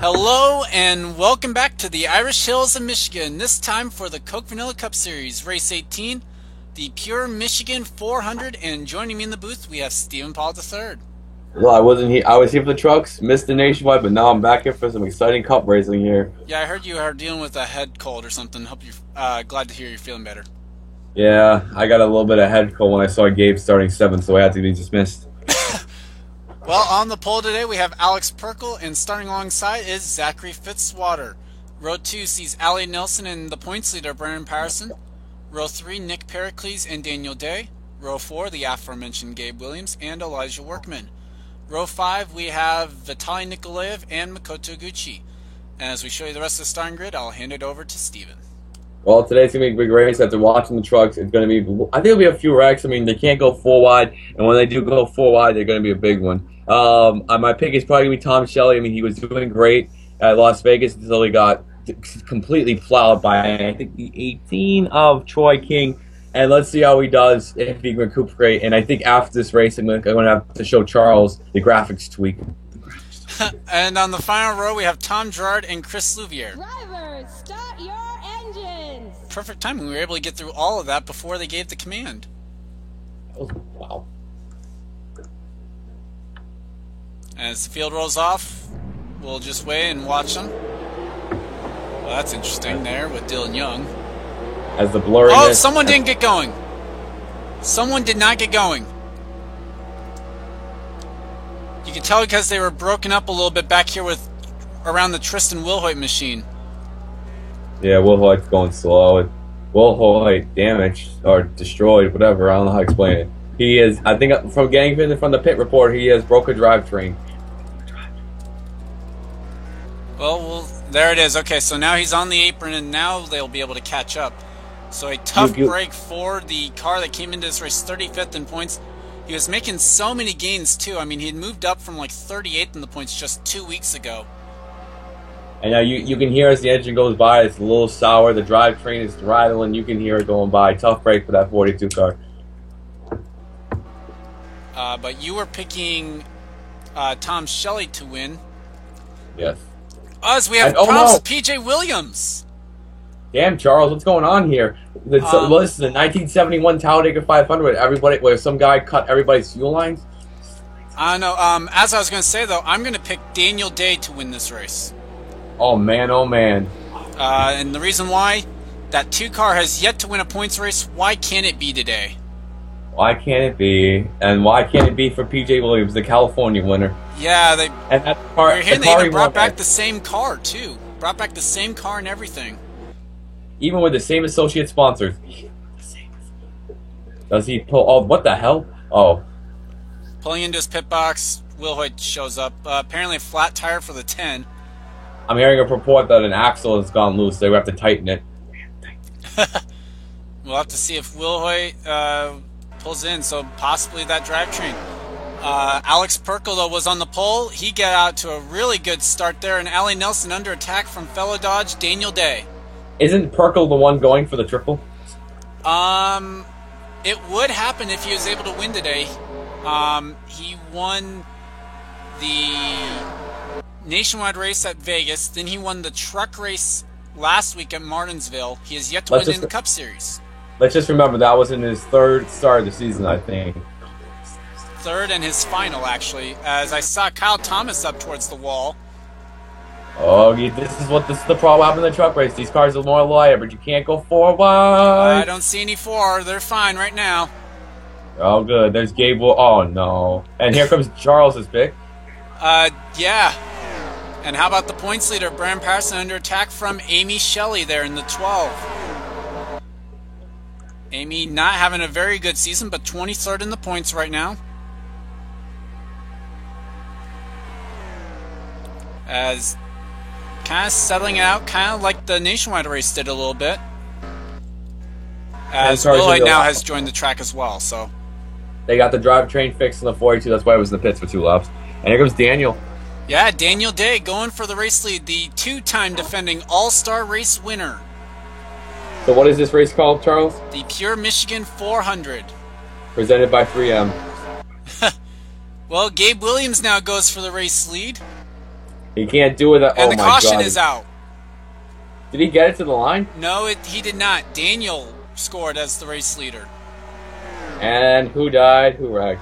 Hello and welcome back to the Irish Hills of Michigan, this time for the Coke Vanilla Cup Series, Race 18, the Pure Michigan 400, and joining me in the booth we have Stephen Paul III. Well, I wasn't here. I was here for the trucks, missed the nationwide, but now I'm back here for some exciting cup racing here. Yeah, I heard you are dealing with a head cold or something. Hope you're glad to hear you're feeling better. Yeah, I got a little bit of head cold when I saw Gabe starting 7th, so I had to be dismissed. Well, on the pole today we have Alex Perkle, and starting alongside is Zachary Fitzwater. Row 2 sees Ali Nelson and the points leader Brennan Patterson. Row 3, Nick Pericles and Daniel Day. Row 4, the aforementioned Gabe Williams and Elijah Workman. Row 5, we have Vitaly Nikolaev and Makoto Gucci. And as we show you the rest of the starting grid, I'll hand it over to Steven. Well, today's going to be a big race. After watching the trucks, it's going to be, I think it'll be a few wrecks. I mean, they can't go 4 wide, and when they do go 4 wide, they're going to be a big one. My pick is probably going to be Tom Shelley. I mean, he was doing great at Las Vegas until he got completely plowed by, I think, the 18 of Troy King. And let's see how he does if he can recuperate. And I think after this race, I'm going to have to show Charles the graphics tweak. And on the final row, we have Tom Gerard and Chris Louvier. Drivers, start your engines! Perfect timing. We were able to get through all of that before they gave the command. Oh, wow. As the field rolls off, we'll just wait and watch them. Well, that's interesting there with Dylan Young. As the blurriness... Oh, someone didn't get going. Someone did not get going. You can tell because they were broken up a little bit back here with around the Tristan Wilhoit machine. Yeah, Wilhoit's going slow. Wilhoit damaged or destroyed, whatever. I don't know how to explain it. He is, I think, from getting from the pit report, he has broke a drivetrain. Well, there it is. Okay, so now he's on the apron, and now they'll be able to catch up. So a tough break for the car that came into this race, 35th in points. He was making so many gains, too. I mean, he had moved up from like 38th in the points just 2 weeks ago. And now you can hear as the engine goes by, it's a little sour. The drivetrain is rattling. You can hear it going by. Tough break for that 42 car. But you were picking Tom Shelley to win. Yes. As we have problems with P.J. Williams. Damn, Charles, what's going on here? This is the 1971 Talladega 500 where some guy cut everybody's fuel lines. I know. As I was going to say, though, I'm going to pick Daniel Day to win this race. Oh, man, oh, man. And the reason why, that 2 car has yet to win a points race. Why can't it be today? Why can't it be? And why can't it be for P.J. Williams, the California winner? Yeah, they. And that car, they even brought back the same car too. Brought back the same car and everything. Even with the same associate sponsors. Does he pull? Oh, what the hell? Oh. Pulling into his pit box, Wilhoit shows up. Apparently, a flat tire for the 10. I'm hearing a report that an axle has gone loose. They have to tighten it. We'll have to see if Wilhoit pulls in. So possibly that drivetrain. Alex Perkle, though, was on the pole. He got out to a really good start there, and Ali Nelson under attack from fellow Dodge, Daniel Day. Isn't Perkle the one going for the triple? It would happen if he was able to win today. He won the nationwide race at Vegas, then he won the truck race last week at Martinsville. He has yet to win in the Cup Series. Let's just remember that was in his 3rd start of the season, I think. 3rd and his final, actually, as I saw Kyle Thomas up towards the wall. Oh, this is the problem happening in the truck race. These cars are more lighter, but you can't go 4 wide. I don't see any 4. They're fine right now. Oh, good. There's Gable. Oh, no. And here comes Charles's pick. Yeah. And how about the points leader, Brennan Patterson, under attack from Amy Shelley there in the 12. Amy not having a very good season, but 23rd in the points right now. As kind of settling out, kind of like the nationwide race did a little bit. As Wilhoit now has joined the track as well, so. They got the drivetrain fixed in the 42, that's why it was in the pits for 2 laps. And here comes Daniel. Yeah, Daniel Day going for the race lead, the 2-time defending All-Star race winner. So what is this race called, Charles? The Pure Michigan 400. Presented by 3M. Well, Gabe Williams now goes for the race lead. He can't do it. And Oh the my caution God. is out. Did he get it to the line? No, he did not. Daniel scored as the race leader. And who died? Who wrecked?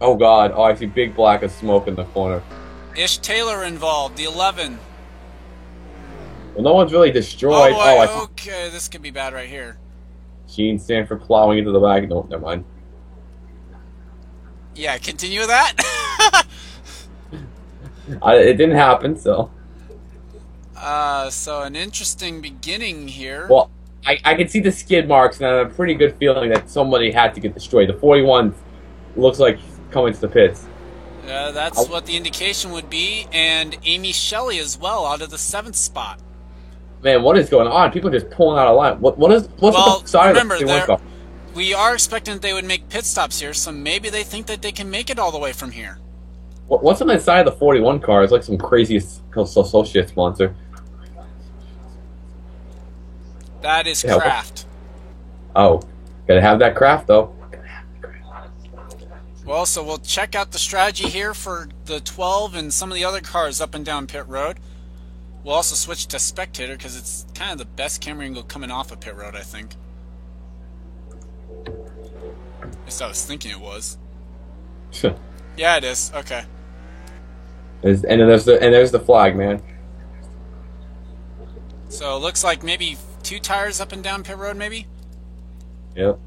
Oh God! Oh, I see big black of smoke in the corner. Ish Taylor involved, the 11. Well, no one's really destroyed. Oh, I boy, see okay, this could be bad right here. Gene Sanford plowing into the back. No, never mind. Yeah, continue with that. It didn't happen, so. So an interesting beginning here. Well, I can see the skid marks, and I have a pretty good feeling that somebody had to get destroyed. The 41 looks like coming to the pits. That's what the indication would be, and Amy Shelley as well out of the 7th spot. Man, what is going on? People are just pulling out of line. What's the side remember, of the 41 car? we are expecting that they would make pit stops here, so maybe they think that they can make it all the way from here. What's on the side of the 41 car? It's like some crazy associate sponsor. That is Yeah, Kraft. Oh, gotta have that craft though. Well, so we'll check out the strategy here for the 12 and some of the other cars up and down pit road. We'll also switch to spectator because it's kind of the best camera angle coming off of pit road, I think. At least I was thinking it was. Yeah, it is. Okay. And then there's the flag, man. So it looks like maybe 2 tires up and down pit road, maybe? Yep.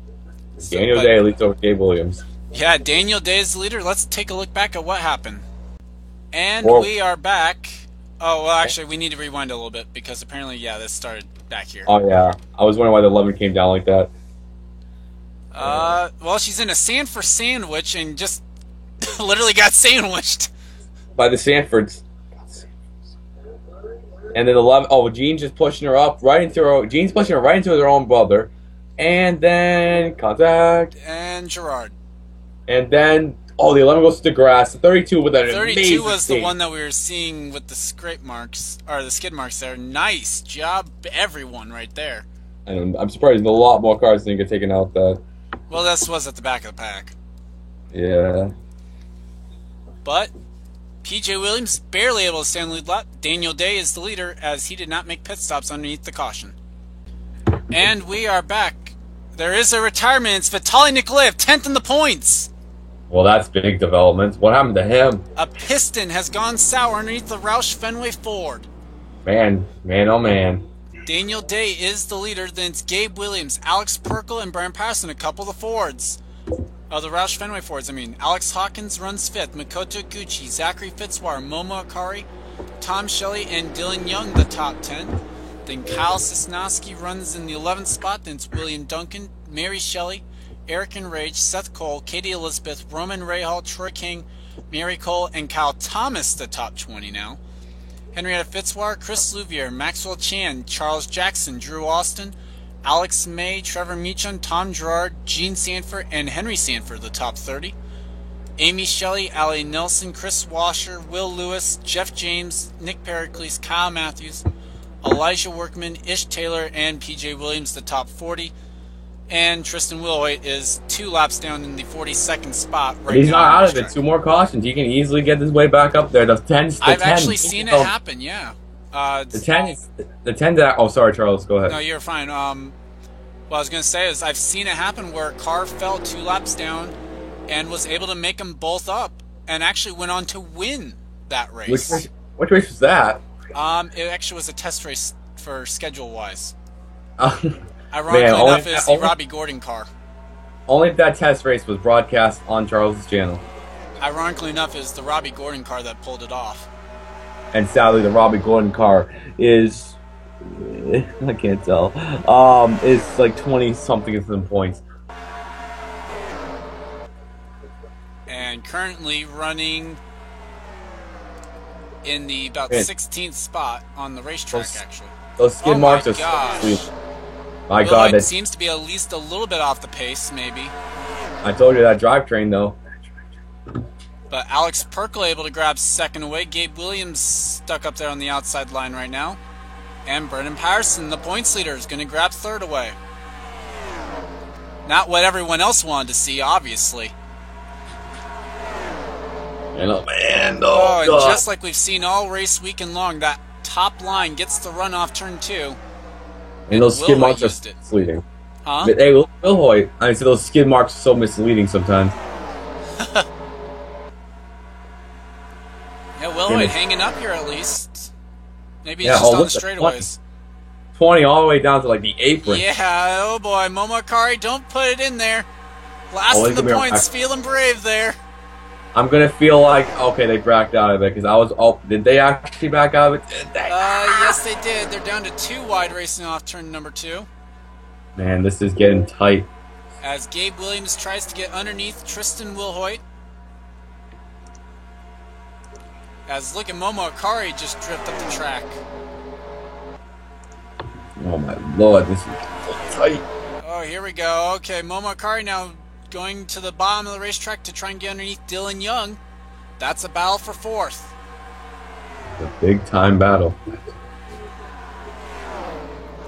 So, Daniel Day leads over Gabe Williams. Yeah, Daniel Day is the leader. Let's take a look back at what happened. And Whoa. we are back. Oh, well, actually, we need to rewind a little bit because apparently, yeah, this started back here. Oh yeah, I was wondering why the 11 came down like that. Well, she's in a Sanford sandwich and just literally got sandwiched. By the Sanfords. And then 11. Oh, Gene's just pushing her up right into her. Gene's pushing her right into her own brother, and then contact. And Gerard. And then the 11 goes to the grass. The 32 with an 32 amazing was the skate. one that we were seeing with the scrape marks or the skid marks there. Nice job, everyone, right there. And I'm surprised a lot more cars didn't get taken out. That. Well, this was at the back of the pack. Yeah. But PJ Williams barely able to stay on the lead lap. Daniel Day is the leader as he did not make pit stops underneath the caution. And we are back. There is a retirement. It's Vitaly Nikolaev, 10th in the points. Well, that's big development. What happened to him? A piston has gone sour underneath the Roush Fenway Ford. Man, oh man. Daniel Day is the leader. Then it's Gabe Williams, Alex Perkle, and Brian Patterson, a couple of the Fords. The Roush Fenway Fords, Alex Hawkins runs 5th. Makoto Gucci, Zachary Fitzwater, Momo Akari, Tom Shelley, and Dylan Young, the top 10. Then Kyle Sosnowski runs in the 11th spot. Then it's William Duncan, Mary Shelley, Eric Enrage, Seth Cole, Katie Elizabeth, Roman Rahal, Troy King, Mary Cole, and Kyle Thomas, the top 20 now. Henrietta Fitzwater, Chris Louvier, Maxwell Chan, Charles Jackson, Drew Austin, Alex May, Trevor Meacham, Tom Gerard, Gene Sanford, and Henry Sanford, the top 30. Amy Shelley, Allie Nelson, Chris Washer, Will Lewis, Jeff James, Nick Pericles, Kyle Matthews, Elijah Workman, Ish Taylor, and PJ Williams, the top 40. And Tristan Willhoit is 2 laps down in the 42nd spot right now. He's not out of it. 2 more cautions. He can easily get his way back up there. The 10's the I've 10. actually seen it happen, yeah. The 10 is the 10 that. Oh, sorry, Charles. Go ahead. No, you're fine. What I was going to say is I've seen it happen where a car fell 2 laps down and was able to make them both up and actually went on to win that race. Which race was that? It actually was a test race for schedule-wise. Man, Ironically enough, it's the Robbie Gordon car. Only if that test race was broadcast on Charles' channel. Ironically enough, it's the Robbie Gordon car that pulled it off. And sadly, the Robbie Gordon car is... I can't tell. Is like 20-something points. And currently running in the about 16th spot on the racetrack, actually. Those skid marks are gosh. so sweet. My Will God, it seems to be at least a little bit off the pace, maybe. I told you that drivetrain, though. But Alex Perkle able to grab 2nd away. Gabe Williams stuck up there on the outside line right now. And Brendan Patterson, the points leader, is going to grab 3rd away. Not what everyone else wanted to see, obviously. Oh, man. Oh, Oh, and God. just like we've seen all race weekend long, that top line gets the run off turn 2. And those skid Wilhoit marks are used it. misleading. Huh? But, hey, Wilhoit, I see those skid marks are so misleading sometimes. Yeah, Wilhoit hanging up here at least. Maybe he's Yeah, just on the look at straightaways. 20 all the way down to like the apron. Yeah, oh boy, Momokari, don't put it in there. Last Oh, in the he's gonna be points, back. feeling brave there. I'm gonna feel like, okay, they backed out of it because I was. Oh, did they actually back out of it? Did they? Yes, they did. They're down to 2 wide racing off turn number 2. Man, this is getting tight. As Gabe Williams tries to get underneath Tristan Wilhoit. As look at Momo Akari just drift up the track. Oh my lord, this is tight. Oh, here we go. Okay, Momo Akari now going to the bottom of the racetrack to try and get underneath Dylan Young. That's a battle for 4th. It's a big time battle.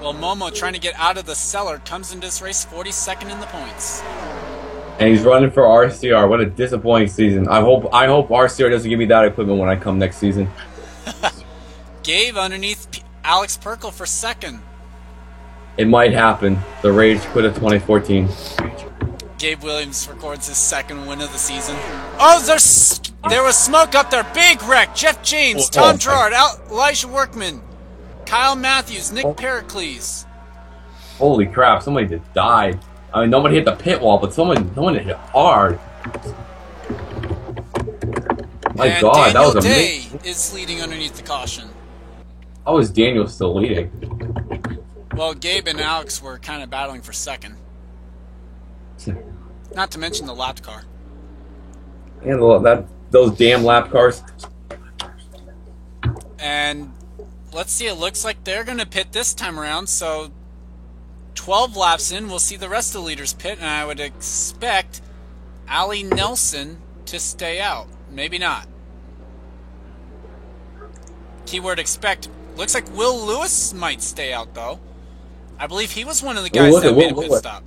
Well, Momo trying to get out of the cellar comes into this race 42nd in the points. And he's running for RCR. What a disappointing season. I hope RCR doesn't give me that equipment when I come next season. Gabe underneath Alex Perkle for 2nd. It might happen. The Rage quit of 2014. Gabe Williams records his 2nd win of the season. Oh, there was smoke up there. Big wreck. Jeff James, Tom Gerard, Elijah Workman, Kyle Matthews, Nick Pericles. Holy crap! Somebody just died. I mean, nobody hit the pit wall, but someone hit hard. My And God, Daniel that was Day amazing. is leading underneath the caution. How is Daniel still leading? Well, Gabe and Alex were kind of battling for 2nd. Not to mention the lap car. And those damn lap cars. And let's see, it looks like they're going to pit this time around, so 12 laps in, we'll see the rest of the leaders pit, and I would expect Ali Nelson to stay out. Maybe not. Keyword expect. Looks like Will Lewis might stay out, though. I believe he was one of the guys that made a pit stop.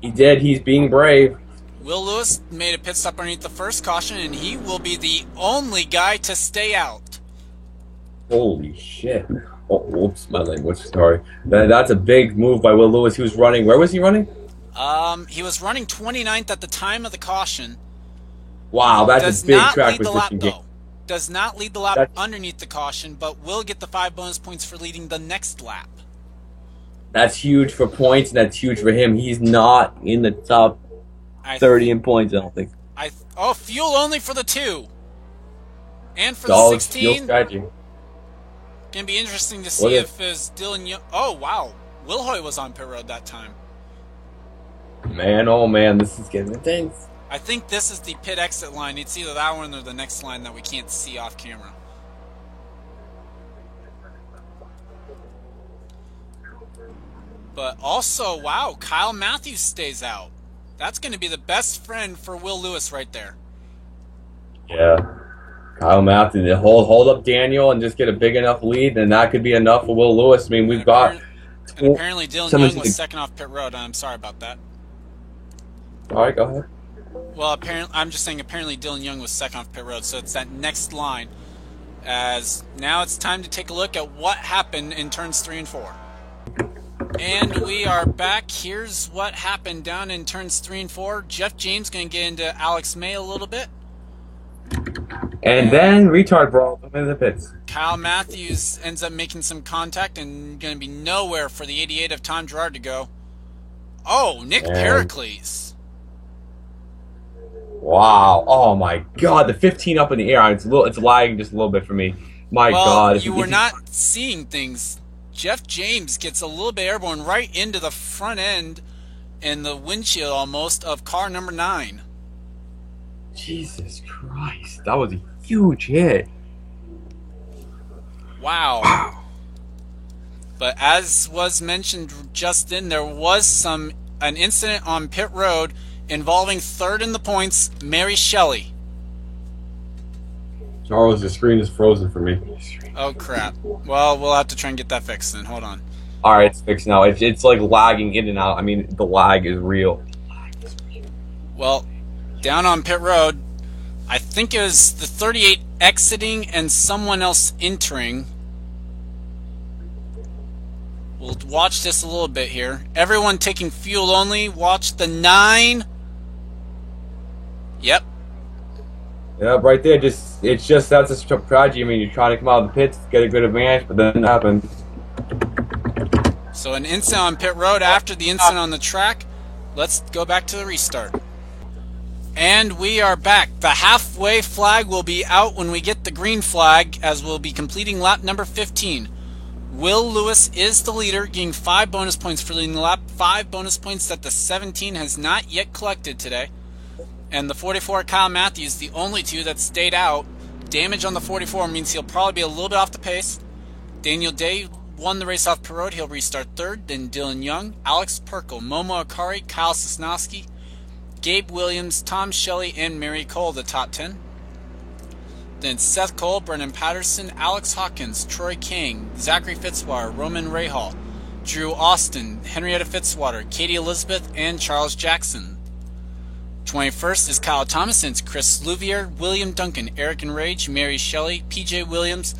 He did. He's being brave. Will Lewis made a pit stop underneath the first caution, and he will be the only guy to stay out. Holy shit. Oh, whoops, my language. Sorry. That's a big move by Will Lewis. He was running. Where was he running? He was running 29th at the time of the caution. Wow, that's Does a big not track lead the lap, position game. though. Does not lead the lap That's- underneath the caution, but will get the 5 bonus points for leading the next lap. That's huge for points, and that's huge for him. He's not in the top 30 in points, I don't think. Oh, fuel only for the 2. And for Solid the skill 16. strategy. Gonna be interesting to What see if- if it's Dylan Young. Oh, wow. Wilhoit was on pit road that time. Man, oh man, this is getting intense. I think this is the pit exit line. It's either that one or the next line that we can't see off camera. But also, wow, Kyle Matthews stays out. That's going to be the best friend for Will Lewis right there. Yeah. Kyle Matthews, hold up Daniel and just get a big enough lead, and that could be enough for Will Lewis. I mean, we've got... And apparently Dylan Young was second off pit road. I'm sorry about that. All right, go ahead. Well, apparently, I'm just saying apparently Dylan Young was second off pit road, so it's that next line. As now it's time to take a look at what happened in turns 3 and 4. And we are back. Here's what happened down in turns 3 and 4. Jeff James going to get into Alex May a little bit. And then retard brawl in the pits. Kyle Matthews ends up making some contact and going to be nowhere for the 88 of Tom Gerard to go. Oh, Nick Pericles. Wow. Oh my God. The 15 up in the air. It's lagging just a little bit for me. My God. You were not seeing things. Jeff James gets a little bit airborne right into the front end and the windshield almost of car number 9. Jesus Christ. That was a huge hit. Wow. But as was mentioned just then, there was an incident on pit road involving third in the points, Mary Shelley. Charles, the screen is frozen for me. Oh, crap. Well, we'll have to try and get that fixed then. Hold on. Alright, it's fixed now. It's like lagging in and out. I mean, the lag is real. Well, down on pit road, I think it was the 38 exiting and someone else entering. We'll watch this a little bit here. Everyone taking fuel only. Watch the 9. Yep. Yeah, right there. It's just that's a strategy. I mean, you're trying to come out of the pits, get a good advantage, but then it happens. So an incident on pit road after the incident on the track. Let's go back to the restart. And we are back. The halfway flag will be out when we get the green flag, as we'll be completing lap number 15. Will Lewis is the leader, getting 5 bonus points for leading the lap. 5 bonus points that the 17 has not yet collected today. And the 44, Kyle Matthews, the only 2 that stayed out. Damage on the 44 means he'll probably be a little bit off the pace. Daniel Day won the race off pit road. He'll restart 3rd. Then Dylan Young, Alex Perkle, Momo Akari, Kyle Sosnowski, Gabe Williams, Tom Shelley, and Mary Cole, the top 10. Then Seth Cole, Brennan Patterson, Alex Hawkins, Troy King, Zachary Fitzwater, Roman Rahal, Drew Austin, Henrietta Fitzwater, Katie Elizabeth, and Charles Jackson. 21st is Kyle Thomason, Chris Louvier, William Duncan, Eric Enrage, Mary Shelley, PJ Williams,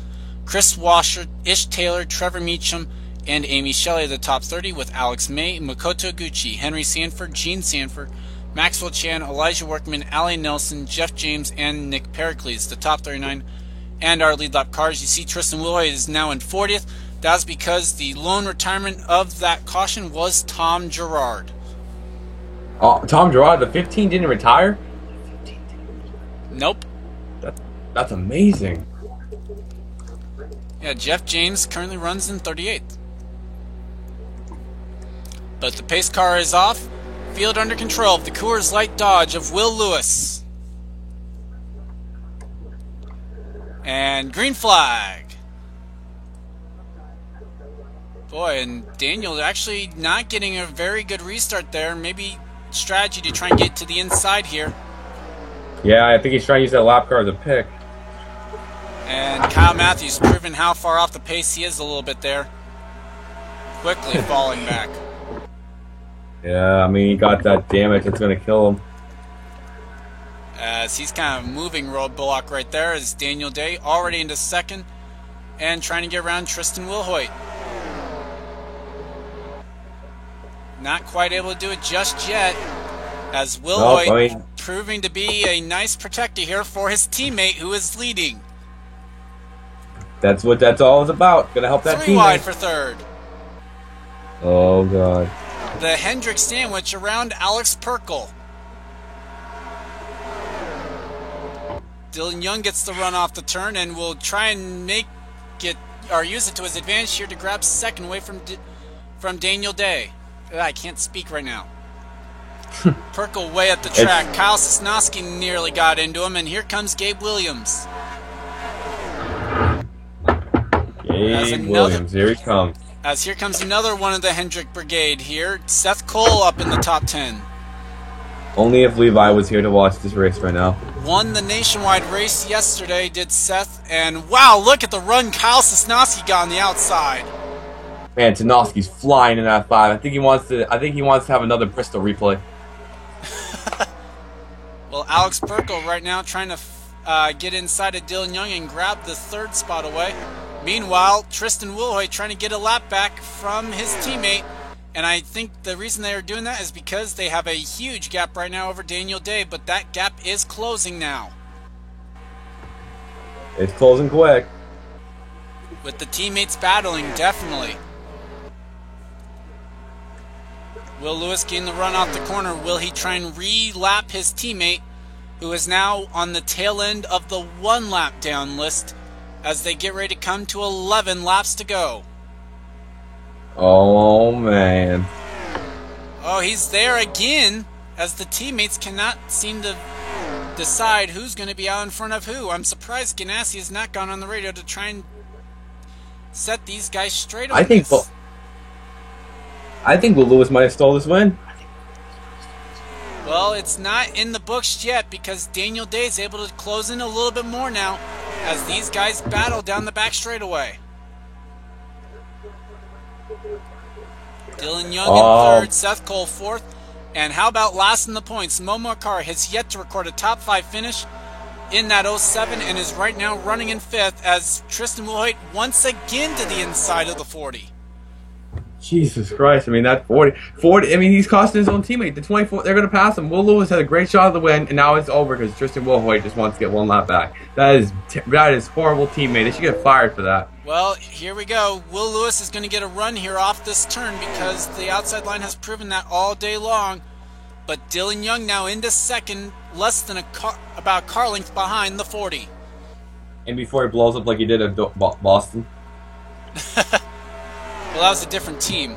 Chris Washer, Ish Taylor, Trevor Meacham, and Amy Shelley, the top 30, with Alex May, Makoto Gucci, Henry Sanford, Gene Sanford, Maxwell Chan, Elijah Workman, Allie Nelson, Jeff James, and Nick Pericles, the top 39, and our lead lap cars. You see Tristan Wilhoit is now in 40th. That's because the lone retirement of that caution was Tom Gerard. Oh, Tom Gerard, the 15 didn't retire? Nope. That's amazing. Yeah, Jeff James currently runs in 38th. But the pace car is off. Field under control of the Coors Light Dodge of Will Lewis. And green flag. Boy, and Daniel actually not getting a very good restart there. Maybe strategy to try and get to the inside here. Yeah, I think he's trying to use that lap car as a pick. And Kyle Matthews proving how far off the pace he is a little bit there. Quickly falling back. Yeah, I mean, he got that damage. It's going to kill him. As he's kind of moving roadblock right there is Daniel Day, already into 2nd, and trying to get around Tristan Wilhoit. Not quite able to do it just yet, as Wilhoit proving to be a nice protector here for his teammate who is leading. That's what that's all is about. Going to help that teammate. 3 wide for 3rd. Oh, God. The Hendrick sandwich around Alex Perkle. Dylan Young gets the run off the turn and will try and make it or use it to his advantage here to grab 2nd away from Daniel Day. I can't speak right now. Perkle way at the track. Kyle Sosnowski nearly got into him, and here comes Gabe Williams. Gabe Williams, here he comes. As here comes another one of the Hendrick Brigade here. Seth Cole up in the top 10. Only if Levi was here to watch this race right now. Won the nationwide race yesterday, did Seth. And wow, look at the run Kyle Sosnowski got on the outside. Man, Sosnowski's flying in that 5. I think he wants to have another Bristol replay. Well, Alex Perkle right now trying to get inside of Dylan Young and grab the 3rd spot away. Meanwhile, Tristan Wilhoit trying to get a lap back from his teammate. And I think the reason they are doing that is because they have a huge gap right now over Daniel Day, but that gap is closing now. It's closing quick. With the teammates battling, definitely. Will Lewis gain the run off the corner? Will he try and re-lap his teammate, who is now on the tail end of the 1 lap down list, as they get ready to come to 11 laps to go? Oh, man. Oh, he's there again, as the teammates cannot seem to decide who's going to be out in front of who. I'm surprised Ganassi has not gone on the radio to try and set these guys straight on this. I think Will Lewis might have stole this win. Well, it's not in the books yet because Daniel Day is able to close in a little bit more now as these guys battle down the back straightaway. Dylan Young in 3rd, Seth Cole 4th. And how about last in the points? Momo Akari has yet to record a top 5 finish. in that '07 and is right now running in 5th as Tristan Wilhoit once again to the inside of the 40. Jesus Christ! I mean, that 40. I mean, he's costing his own teammate. The 24. They're going to pass him. Will Lewis had a great shot at the win, and now it's over because Tristan Wilhoit just wants to get one lap back. That is horrible teammate. They should get fired for that. Well, here we go. Will Lewis is going to get a run here off this turn because the outside line has proven that all day long. But Dylan Young now into second, less than about a car length behind the 40. And before he blows up like he did at Boston. Well, that was a different team.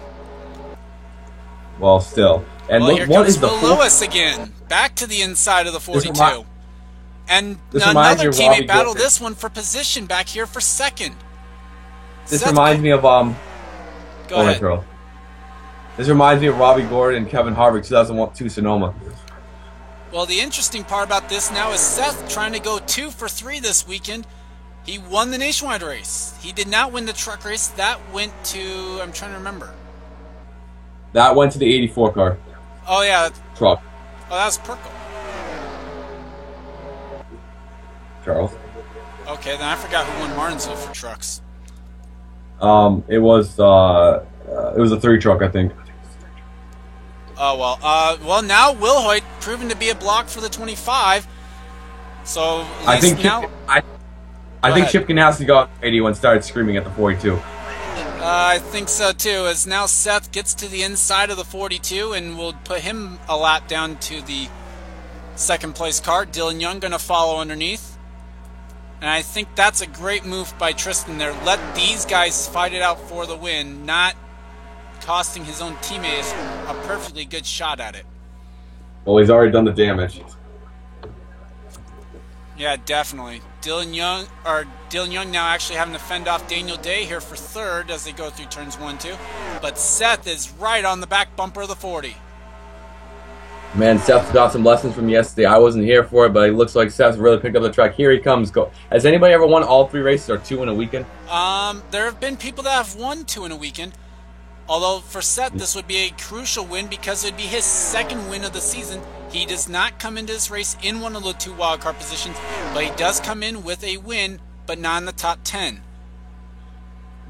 Well, still. And well, look, here what comes is the Will Lewis again, back to the inside of the 42. And reminds me another of teammate Robbie battled Gordon. this one for position back here for second. This reminds me of Go ahead. Girl. This reminds me of Robbie Gordon and Kevin Harvick 2002 Sonoma. Well, the interesting part about this now is Seth trying to go 2 for 3 this weekend. He won the nationwide race. He did not win the truck race. That went to, I'm trying to remember. That went to the 84 car. Oh, yeah. Truck. Oh, that was Perkle. Charles. Okay, then I forgot who won Martinsville for trucks. It was a 3 truck, I think. Oh, well, now Wilhoit proven to be a block for the 25. So, I think ahead. Chip Ganassi got 80 and started screaming at the 42. I think so too, as now Seth gets to the inside of the 42 and will put him a lap down to the second place car. Dylan Young going to follow underneath. And I think that's a great move by Tristan there. Let these guys fight it out for the win, not costing his own teammates a perfectly good shot at it. Well, he's already done the damage. Yeah, definitely. Dylan Young now actually having to fend off Daniel Day here for third as they go through turns 1 2. But Seth is right on the back bumper of the 40. Man, Seth got some lessons from yesterday. I wasn't here for it, but it looks like Seth really picked up the track. Here he comes. Go. Has anybody ever won all 3 races or 2 in a weekend? There have been people that have won 2 in a weekend. Although for Seth, this would be a crucial win because it would be his second win of the season. He does not come into this race in one of the 2 wildcard positions, but he does come in with a win, but not in the top 10.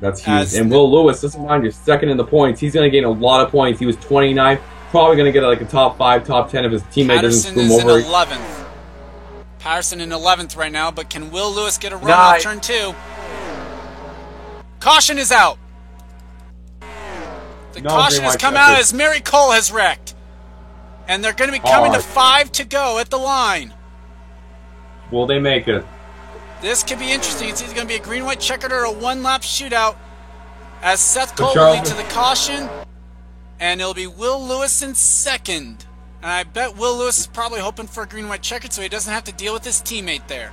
That's huge. And Will Lewis, let's remind you, second in the points. He's going to gain a lot of points. He was 29, probably going to get like a top 5, top 10 if his teammate doesn't screw him over. Patterson is in 11th. Patterson in 11th right now, but can Will Lewis get a run off turn 2? Caution is out. The caution has come out as Mary Cole has wrecked. And they're going to be coming to 5 to go at the line. Will they make it? This could be interesting. It's either going to be a green-white checkered or a one-lap shootout. As Seth Cole will lead to the caution. And it'll be Will Lewis in second. And I bet Will Lewis is probably hoping for a green-white checkered so he doesn't have to deal with his teammate there.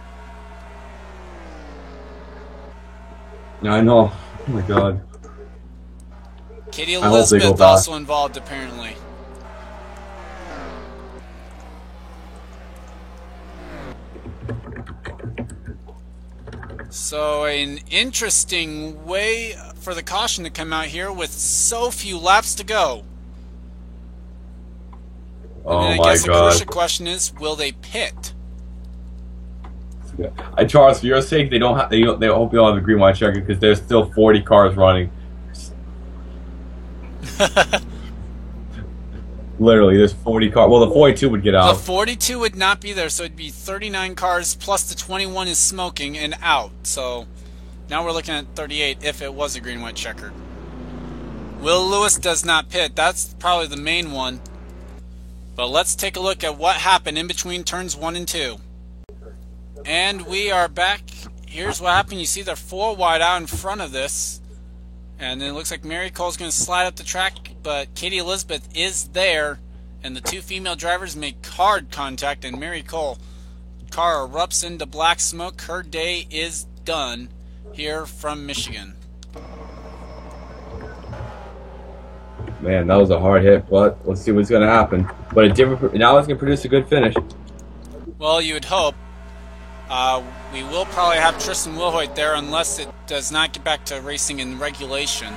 I know. Oh my God. Katie Elizabeth also involved apparently. So an interesting way for the caution to come out here with so few laps to go. Oh and then my I guess God. the crucial question is, will they pit? Charles, for your sake, they hope you don't have a green white checker because there's still 40 cars running. Literally, there's 40 cars. Well, the 42 would get out. The 42 would not be there, so it'd be 39 cars plus the 21 is smoking and out. So now we're looking at 38 if it was a green-white checkered. Will Lewis does not pit. That's probably the main one. But let's take a look at what happened in between turns 1 and 2. And we are back. Here's what happened. You see they're 4 wide out in front of this. And then it looks like Mary Cole's going to slide up the track, but Katie Elizabeth is there, and the 2 female drivers make hard contact, and Mary Cole car erupts into black smoke. Her day is done here from Michigan. Man, that was a hard hit, but let's see what's going to happen. But now it's going to produce a good finish. Well, you would hope. We will probably have Tristan Wilhoit there unless it does not get back to racing in regulation.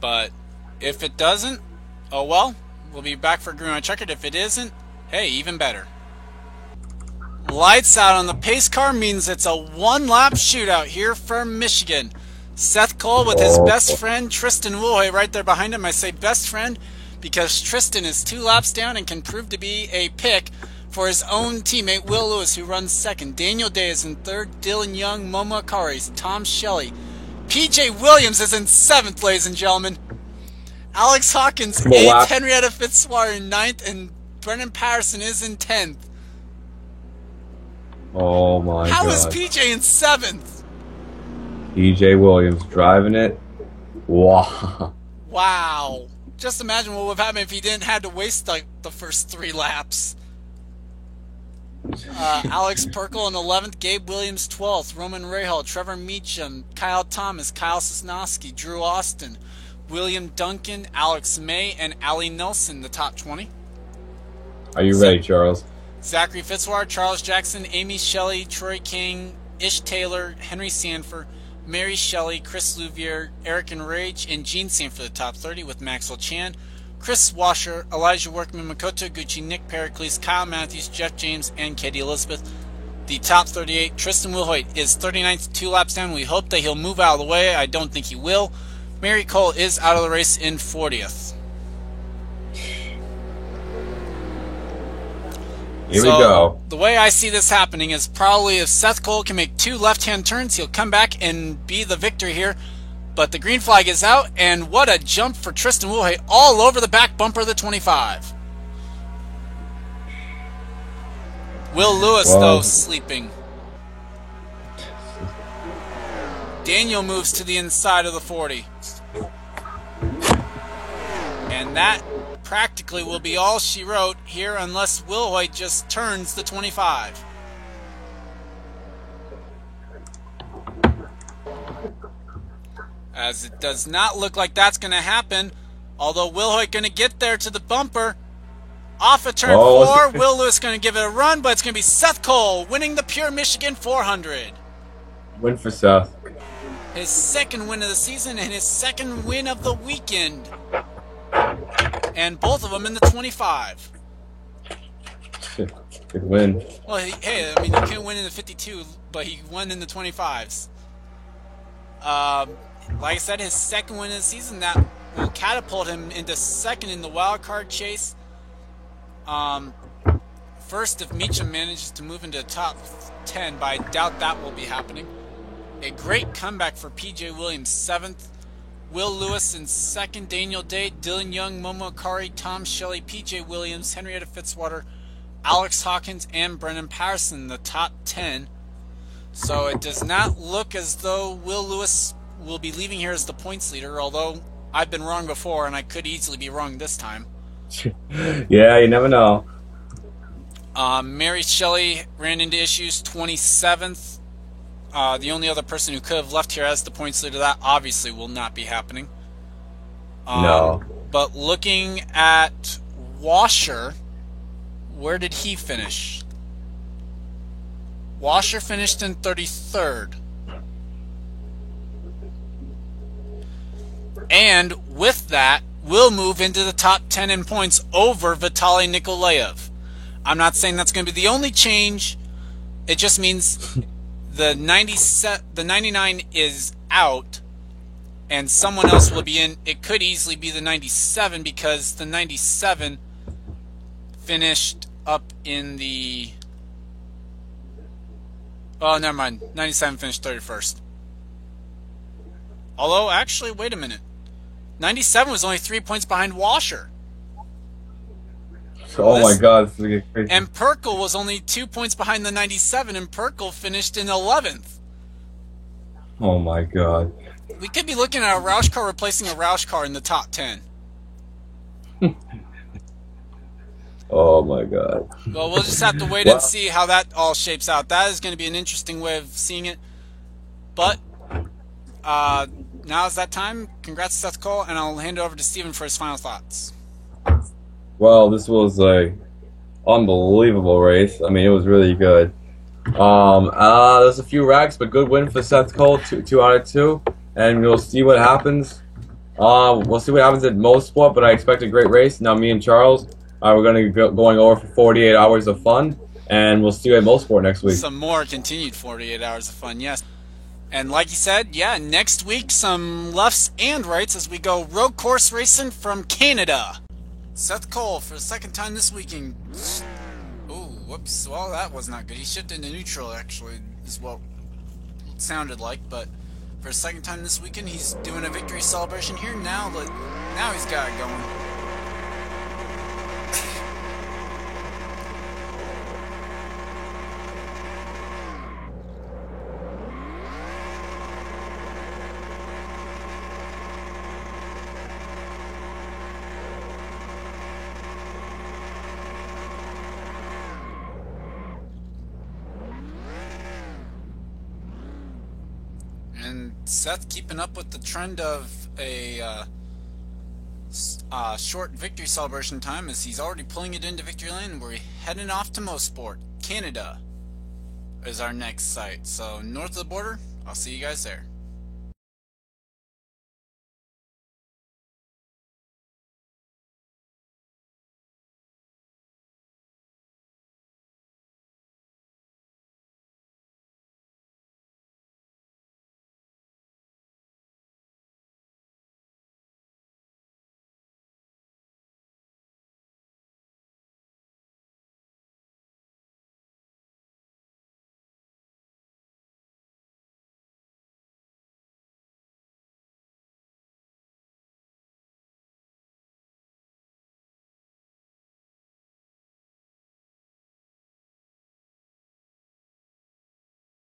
But if it doesn't, oh well, we'll be back for green-white checkered. If it isn't, hey, even better. Lights out on the pace car means it's a one-lap shootout here for Michigan. Seth Cole with his best friend Tristan Wilhoit right there behind him. I say best friend because Tristan is 2 laps down and can prove to be a pick for his own teammate Will Lewis, who runs second. Daniel Day is in third. Dylan Young, Momo Akari, Tom Shelley. PJ Williams is in 7th, ladies and gentlemen. Alex Hawkins 8th. Henrietta Fitzwater in 9th. And Brennan Patterson is in 10th. Oh my God. How is PJ in 7th? PJ Williams driving it. Wow. Wow. Just imagine what would have happened if he didn't have to waste the first 3 laps. Alex Perkle in 11th, Gabe Williams 12th, Roman Rahal, Trevor Meacham, Kyle Thomas, Kyle Sosnowski, Drew Austin, William Duncan, Alex May, and Allie Nelson, the top 20. Are you ready, Charles? Zachary Fitzwater, Charles Jackson, Amy Shelley, Troy King, Ish Taylor, Henry Sanford, Mary Shelley, Chris Louvier, Eric Enrage, and Gene Sanford, the top 30, with Maxwell Chan, Chris Washer, Elijah Workman, Makoto Gucci, Nick Pericles, Kyle Matthews, Jeff James, and Katie Elizabeth. The top 38, Tristan Wilhoit, is 39th, 2 laps down. We hope that he'll move out of the way. I don't think he will. Mary Cole is out of the race in 40th. Here we go. The way I see this happening is probably if Seth Cole can make 2 left-hand turns, he'll come back and be the victor here. But the green flag is out, and what a jump for Tristan Wilhoit all over the back bumper of the 25. Will Lewis, though, sleeping. Daniel moves to the inside of the 40. And that practically will be all she wrote here unless Wilhoit just turns the 25. As it does not look like that's going to happen, although Wilhoit going to get there to the bumper. Off of turn 4, Will Lewis going to give it a run, but it's going to be Seth Cole winning the Pure Michigan 400. Win for Seth. His 2nd win of the season and his 2nd win of the weekend. And both of them in the 25. Good win. Well, hey, I mean, he couldn't win in the 52, but he won in the 25s. Like I said, his 2nd win of the season, that will catapult him into 2nd in the wild card chase. First, if Meacham manages to move into the top 10, but I doubt that will be happening. A great comeback for PJ Williams, 7th. Will Lewis in 2nd, Daniel Day, Dylan Young, Momo Akari, Tom Shelley, PJ Williams, Henrietta Fitzwater, Alex Hawkins, and Brennan Patterson, the top 10. So it does not look as though Will Lewis will be leaving here as the points leader, although I've been wrong before and I could easily be wrong this time. Yeah, you never know. Mary Shelley ran into issues, 27th. The only other person who could have left here as the points leader, that obviously will not be happening. No. But looking at Washer, where did he finish? Washer finished in 33rd. And with that, will move into the top 10 in points over Vitaly Nikolaev. I'm not saying that's going to be the only change. It just means the 99 is out and someone else will be in. It could easily be the 97 because the 97 finished up in the... Oh, never mind. 97 finished 31st. Although, actually, wait a minute. 97 was only 3 points behind Washer. Oh my God, this is gonna get crazy. And Perkle was only 2 points behind the 97, and Perkle finished in 11th. Oh my God. We could be looking at a Roush car replacing a Roush car in the top 10. Oh my God. Well, we'll just have to wait and see how that all shapes out. That is going to be an interesting way of seeing it. But now is that time. Congrats to Seth Cole, and I'll hand it over to Steven for his final thoughts. Well, this was a unbelievable race. I mean, it was really good. There's a few wrecks, but good win for Seth Cole, 2 out of 2. And we'll see what happens. We'll see what happens at Mosport, but I expect a great race. Now, me and Charles, we're going to be going over for 48 hours of fun. and we'll see you at Mosport next week. Some more continued 48 hours of fun, yes. And like you said, yeah, next week some lefts and rights as we go road course racing from Canada. Seth Cole for the second time this weekend. Oh, whoops. Well, that was not good. He shifted into neutral, actually, is what it sounded like. But for the second time this weekend, he's doing a victory celebration here. Now he's got it going. And Seth keeping up with the trend of a short victory celebration time as he's already pulling it into victory lane. We're heading off to Mosport. Canada is our next site. So north of the border, I'll see you guys there.